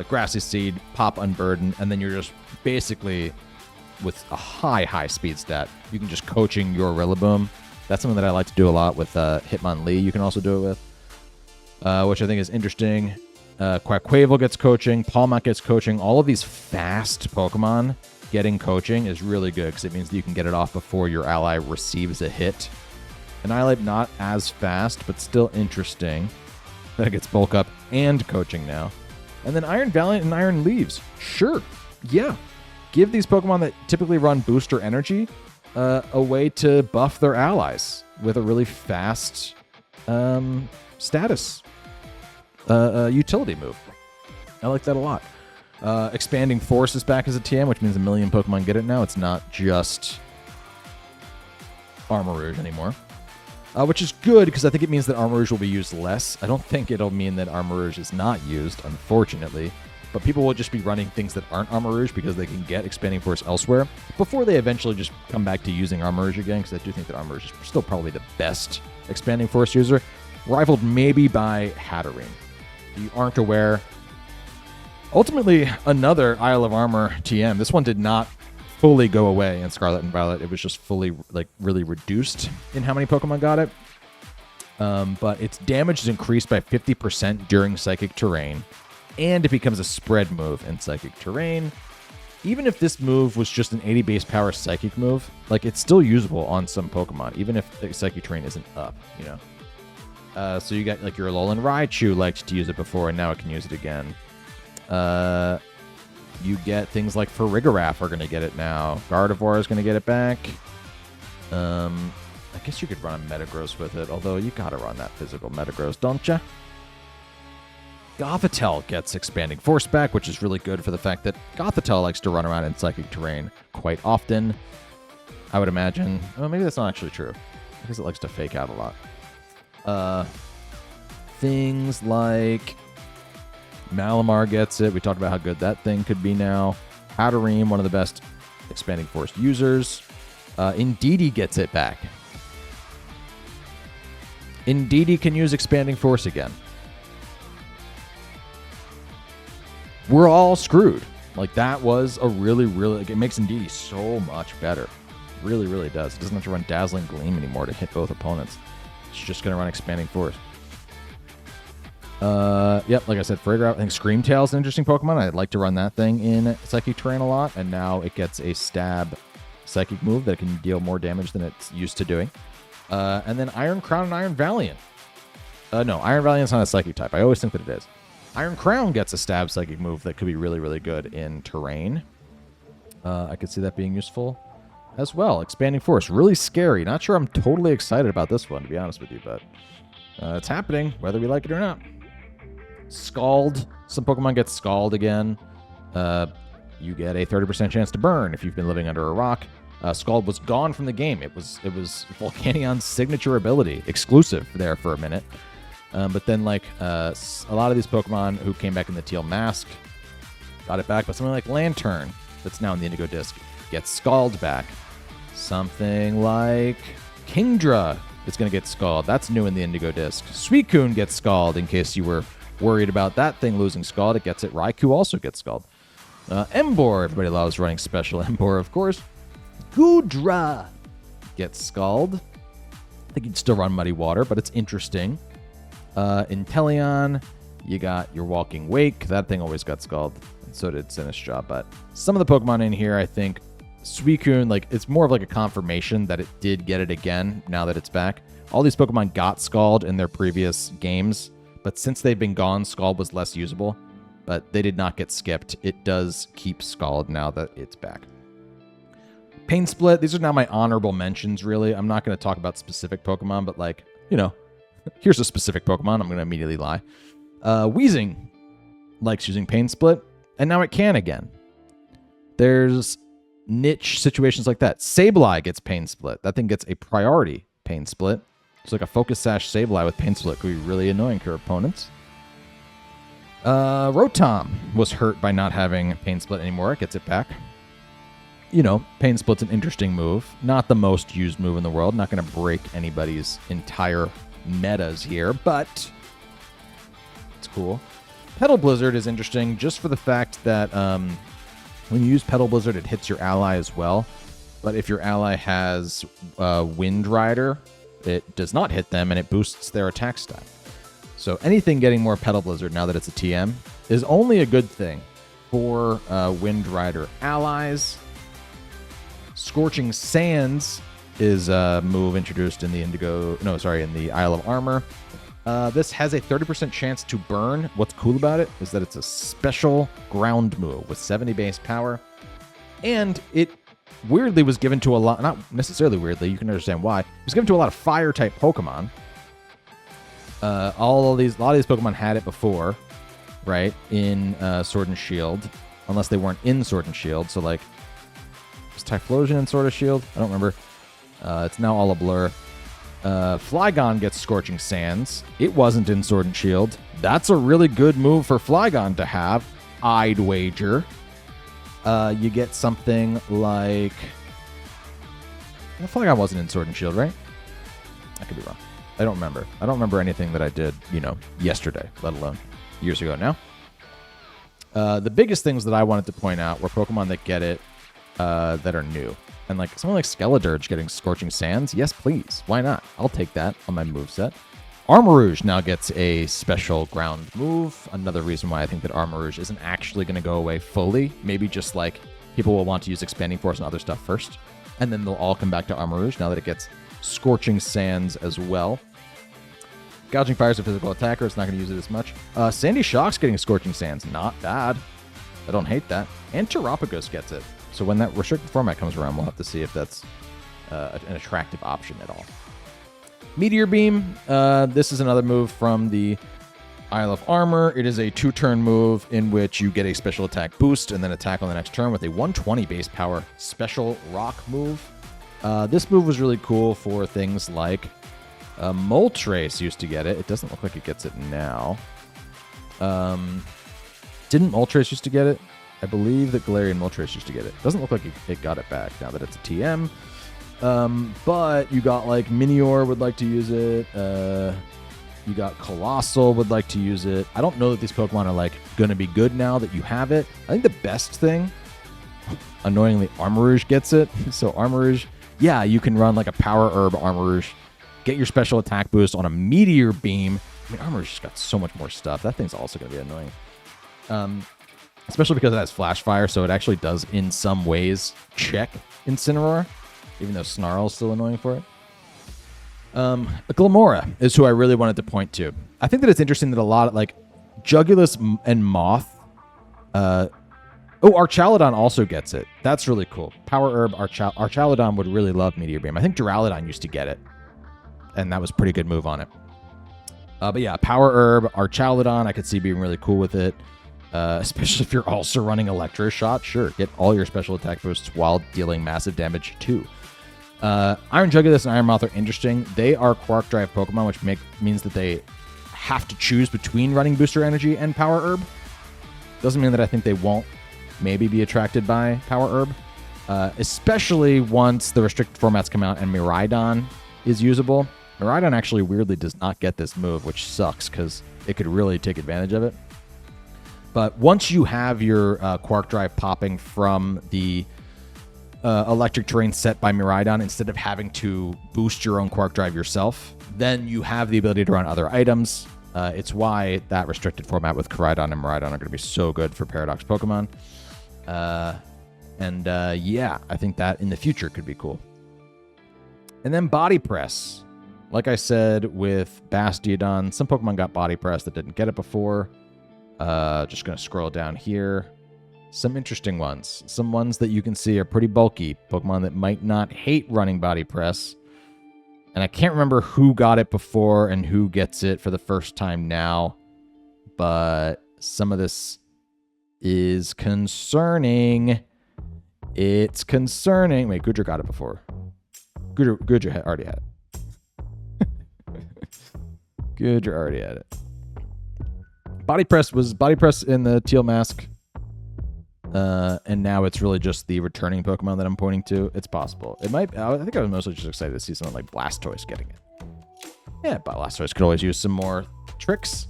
S1: Grassy Seed, pop Unburden, and then you're just basically with a high speed stat. You can just coaching your Rillaboom. That's something that I like to do a lot with Hitmonlee. You can also do it with, which I think is interesting. Quaquaval gets coaching, Palmot gets coaching. All of these fast Pokemon getting coaching is really good because it means that you can get it off before your ally receives a hit. Annihilate not as fast, but still interesting. That it gets bulk up and coaching now. And then Iron Valiant and Iron Leaves. Sure. Yeah. Give these Pokemon that typically run booster energy a way to buff their allies with a really fast status utility move. I like that a lot. Expanding Force is back as a TM, which means 1 million Pokemon get it now. It's not just Armarouge anymore. Which is good, because I think it means that Armarouge will be used less. I don't think it'll mean that Armarouge is not used, unfortunately. But people will just be running things that aren't Armarouge because they can get Expanding Force elsewhere before they eventually just come back to using Armarouge again, because I do think that Armarouge is still probably the best Expanding Force user, rivaled maybe by Hatterene. If you aren't aware, ultimately another Isle of Armor TM. This one did not fully go away in Scarlet and Violet. It was just fully, really reduced in how many Pokemon got it. But its damage is increased by 50% during Psychic Terrain. and it becomes a spread move in Psychic Terrain. Even if this move was just an 80 base power Psychic move, like, it's still usable on some Pokemon, even if the Psychic Terrain isn't up, you know? So you got, like, your Alolan Raichu liked to use it before, and now it can use it again. You get things like Farigiraf are going to get it now. Gardevoir is going to get it back. I guess you could run a Metagross with it, although you got to run that physical Metagross, don't you? Gothitelle gets Expanding Force back, which is really good for the fact that Gothitelle likes to run around in Psychic Terrain quite often, I would imagine. Oh, maybe that's not actually true, because it likes to fake out a lot. Things like Malamar gets it. We talked about how good that thing could be now. Hatterene, one of the best Expanding Force users. Indeedee gets it back. Indeedee can use Expanding Force again. We're all screwed. Like, that was a really, like, it makes Indeedee so much better. Really, really does. It doesn't have to run Dazzling Gleam anymore to hit both opponents. It's just going to run Expanding Force. Yep, like I said, Farigiraf, I think Screamtail is an interesting Pokemon. I'd like to run that thing in Psychic Terrain a lot, and now it gets a stab Psychic move that can deal more damage than it's used to doing. And then Iron Crown and Iron Valiant. No, Iron Valiant's not a Psychic type. I always think that it is. Iron Crown gets a stab Psychic move that could be really, really good in Terrain. I could see that being useful as well. Expanding Force, really scary. Not sure I'm totally excited about this one, to be honest with you, but it's happening, whether we like it or not. Scald. Some Pokemon get Scald again. You get a 30% chance to burn if you've been living under a rock. Scald was gone from the game. It was Volcanion's signature ability, exclusive there for a minute. But then, like, a lot of these Pokemon who came back in the Teal Mask got it back. But something like Lantern, that's now in the Indigo Disc, gets Scald back. Something like Kingdra is going to get Scald. That's new in the Indigo Disc. Suicune gets Scald, in case you were worried about that thing losing Scald. It gets it. Raikou also gets Scald. Emboar, everybody loves running special Emboar, of course. Goodra gets Scald. I think you'd still run Muddy Water, but it's interesting. Inteleon, you got your Walking Wake. That thing always got Scald, and so did Sinistcha. But some of the Pokemon in here, I think Suicune, like, it's more of like a confirmation that it did get it again now that it's back. All these Pokemon got Scald in their previous games, but since they've been gone, Scald was less usable. But they did not get skipped. It does keep Scald now that it's back. Pain Split, these are now my honorable mentions, really. I'm not going to talk about specific Pokemon, but, like, you know, here's a specific Pokemon. I'm going to immediately lie. Weezing likes using Pain Split, and now it can again. There's niche situations like that. Sableye gets Pain Split. That thing gets a priority Pain Split. It's like a Focus Sash Sableye with Pain Split. Could be really annoying for opponents. Rotom was hurt by not having Pain Split anymore. It gets it back. You know, Pain Split's an interesting move. Not the most used move in the world. Not going to break anybody's entire metas here, but it's cool. Petal Blizzard is interesting just for the fact that when you use Petal Blizzard, it hits your ally as well. But if your ally has Wind Rider, it does not hit them, and it boosts their attack stat. So anything getting more Petal Blizzard now that it's a TM is only a good thing for Wind Rider allies. Scorching Sands is a move introduced in the in the Isle of Armor. This has a 30% chance to burn. What's cool about it is that it's a special ground move with 70 base power. And it weirdly was given to a lot, not necessarily weirdly, you can understand why. It was given to a lot of fire-type Pokemon. A lot of these Pokemon had it before, right, in Sword and Shield, unless they weren't in Sword and Shield. So, like, was Typhlosion in Sword and Shield? I don't remember. It's now all a blur. Flygon gets Scorching Sands. It wasn't in Sword and Shield. That's a really good move for Flygon to have, I'd wager. You get something like... Flygon wasn't in Sword and Shield, right? I could be wrong. I don't remember. I don't remember anything that I did, yesterday, let alone years ago now. The biggest things that I wanted to point out were Pokemon that get it that are new. And something like Skeledirge getting Scorching Sands, yes, please. Why not? I'll take that on my moveset. Armarouge now gets a special ground move. Another reason why I think that Armarouge isn't actually going to go away fully. Maybe just like people will want to use Expanding Force and other stuff first, and then they'll all come back to Armarouge now that it gets Scorching Sands as well. Gouging Fire is a physical attacker. It's not going to use it as much. Sandy Shock's getting Scorching Sands. Not bad. I don't hate that. And Terapagos gets it. So when that restricted format comes around, we'll have to see if that's an attractive option at all. Meteor Beam. This is another move from the Isle of Armor. It is a 2-turn move in which you get a special attack boost and then attack on the next turn with a 120 base power special rock move. This move was really cool for things like Moltres used to get it. It doesn't look like it gets it now. Didn't Moltres used to get it? I believe that Galarian Moltres used to get it. Doesn't look like it got it back now that it's a TM. But you got like Minior would like to use it. You got Colossal would like to use it. I don't know that these Pokemon are like going to be good now that you have it. I think the best thing, annoyingly, Armarouge gets it. So Armarouge, yeah, you can run like a Power Herb Armarouge, get your special attack boost on a Meteor Beam. I mean, Armarouge just got so much more stuff. That thing's also going to be annoying. Especially because it has Flash Fire, so it actually does, in some ways, check Incineroar, even though Snarl's still annoying for it. Glamora is who I really wanted to point to. I think that it's interesting that a lot of, like, Jugulus and Moth... Archaludon also gets it. That's really cool. Power Herb, Archaludon would really love Meteor Beam. I think Duraludon used to get it, and that was a pretty good move on it. But yeah, Power Herb, Archaludon, I could see being really cool with it. Especially if you're also running Electroshock. Sure, get all your special attack boosts while dealing massive damage too. Iron Jugulus and Iron Moth are interesting. They are Quark Drive Pokemon, which means that they have to choose between running Booster Energy and Power Herb. Doesn't mean that I think they won't maybe be attracted by Power Herb. Especially once the restricted formats come out and Miraidon is usable. Miraidon actually weirdly does not get this move, which sucks because it could really take advantage of it. But once you have your Quark Drive popping from the electric terrain set by Miraidon, instead of having to boost your own Quark Drive yourself, then you have the ability to run other items. It's why that restricted format with Koraidon and Miraidon are going to be so good for Paradox Pokemon. Yeah, I think that in the future could be cool. And then Body Press. Like I said with Bastiodon, some Pokemon got Body Press that didn't get it before. Just going to scroll down here. Some interesting ones. Some ones that you can see are pretty bulky. Pokemon that might not hate running Body Press. And I can't remember who got it before and who gets it for the first time now. But some of this is concerning. It's concerning. Wait, Goodra got it before. Goodra already had it. Goodra already had it. Body Press was Body Press in the Teal Mask. And now it's really just the returning Pokemon that I'm pointing to. It's possible. It might. I think I was mostly just excited to see someone like Blastoise getting it. Yeah, Blastoise could always use some more tricks.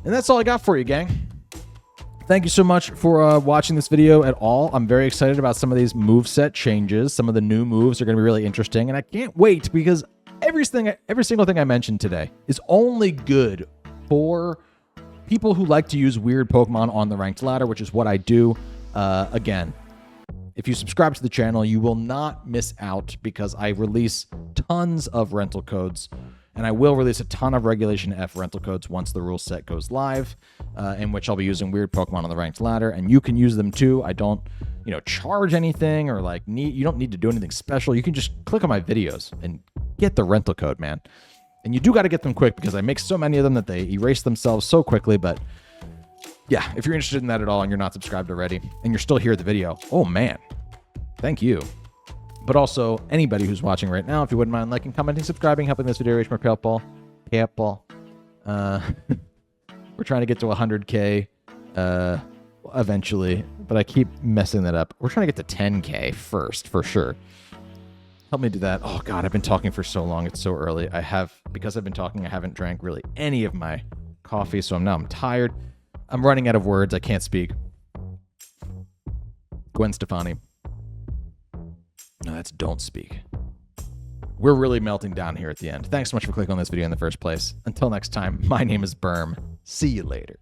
S1: And that's all I got for you, gang. Thank you so much for watching this video at all. I'm very excited about some of these moveset changes. Some of the new moves are going to be really interesting. And I can't wait because every single thing I mentioned today is only good for people who like to use weird Pokemon on the ranked ladder, which is what I do. Again, if you subscribe to the channel, you will not miss out because I release tons of rental codes, and I will release a ton of Regulation F rental codes once the rule set goes live, in which I'll be using weird Pokemon on the ranked ladder, and you can use them too. I don't, charge anything or you don't need to do anything special. You can just click on my videos and get the rental code, man. And you do got to get them quick because I make so many of them that they erase themselves so quickly. But yeah, if you're interested in that at all and you're not subscribed already and you're still here at the video, oh man, thank you. But also anybody who's watching right now, if you wouldn't mind liking, commenting, subscribing, helping this video reach more people. We're trying to get to 100K eventually, but I keep messing that up. We're trying to get to 10K first for sure. Help me do that. Oh God, I've been talking for so long. It's so early. Because I've been talking, I haven't drank really any of my coffee, so I'm tired. I'm running out of words. I can't speak. Gwen Stefani. No, that's don't speak. we're really melting down here at the end. Thanks so much for clicking on this video in the first place. Until next time, my name is Berm. See you later.